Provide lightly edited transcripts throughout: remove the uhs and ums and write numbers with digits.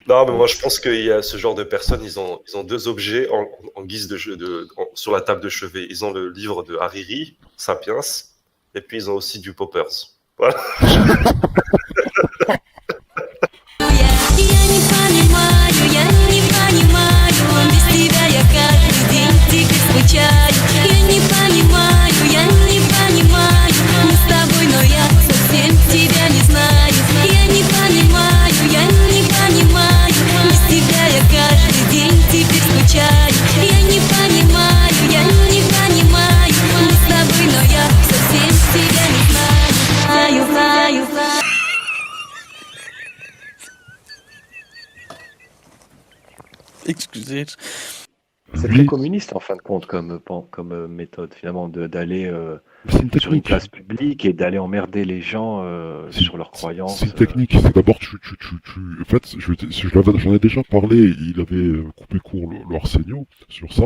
Non, mais moi je pense qu'il y a ce genre de personnes, ils ont deux objets en guise sur la table de chevet. Ils ont le livre de Hariri, Sapiens, et puis ils ont aussi du Poppers. Voilà. Excusez. C'est très communiste en fin de compte comme méthode finalement d'aller C'est une sur une technique. place publique et d'aller emmerder les gens sur leurs croyances. C'est une technique. C'est d'abord En fait, j'en ai déjà parlé. Il avait coupé court le Arsenio sur ça.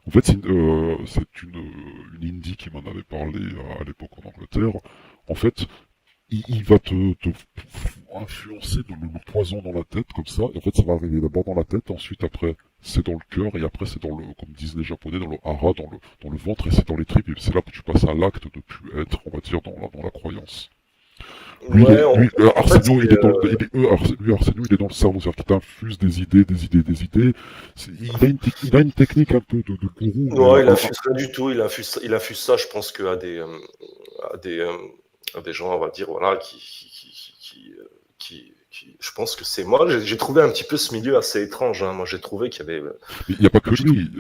En fait, c'est une indie qui m'en avait parlé à l'époque en Angleterre. En fait, il va te influencer le poison dans la tête, comme ça. Et en fait, ça va arriver d'abord dans la tête, ensuite, après, c'est dans le cœur, et après, c'est comme disent les Japonais, dans le hara, dans le ventre, et c'est dans les tripes. Et c'est là que tu passes à l'acte de plus être, on va dire, dans la croyance. Lui, Ouais, Arsenio, Arsenio, il est dans le cerveau, c'est-à-dire qu'il t'infuse des idées. Il a une technique un peu de gourou. non, il infuse rien du tout. Il infuse ça, je pense, à des gens, on va dire, voilà, je pense que c'est moi. J'ai trouvé un petit peu ce milieu assez étrange. Hein. Moi, j'ai trouvé qu'il y avait. Il n'y a pas que lui.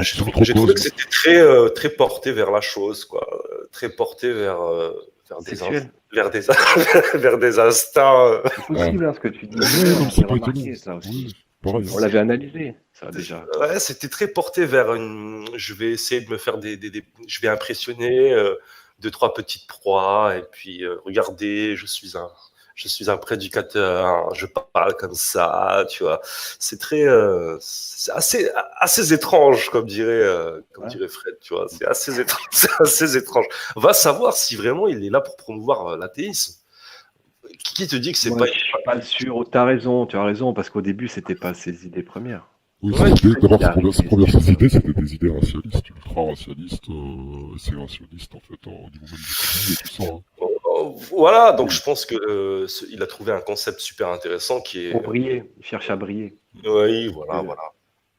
J'ai trouvé que c'était très porté vers la chose, quoi. Très porté vers Sexuel. vers des instincts. C'est possible ce que tu dis. C'est pas remarqué étonnant. ça aussi. Pareil. On l'avait analysé ça déjà. Ouais, c'était très porté vers je vais essayer de me faire je vais impressionner deux, trois petites proies, et puis regardez, je suis un prédicateur, je parle comme ça, tu vois. C'est c'est assez étrange, comme dirait Fred, tu vois. C'est assez étrange, c'est assez étrange. Va savoir si vraiment il est là pour promouvoir l'athéisme. Qui te dit que c'est Moi, pas... je suis pas sûr. Tu as raison, parce qu'au début, c'était pas ses idées premières. Oui, Ouais, d'abord, ses premières idées, c'était des idées racialistes, ultra-racialistes, ségrégationnistes, en fait, au niveau même du pays et tout ça. Hein. Voilà, donc je pense que il a trouvé un concept super intéressant qui est... Pour briller, il cherche à briller. Oui, voilà.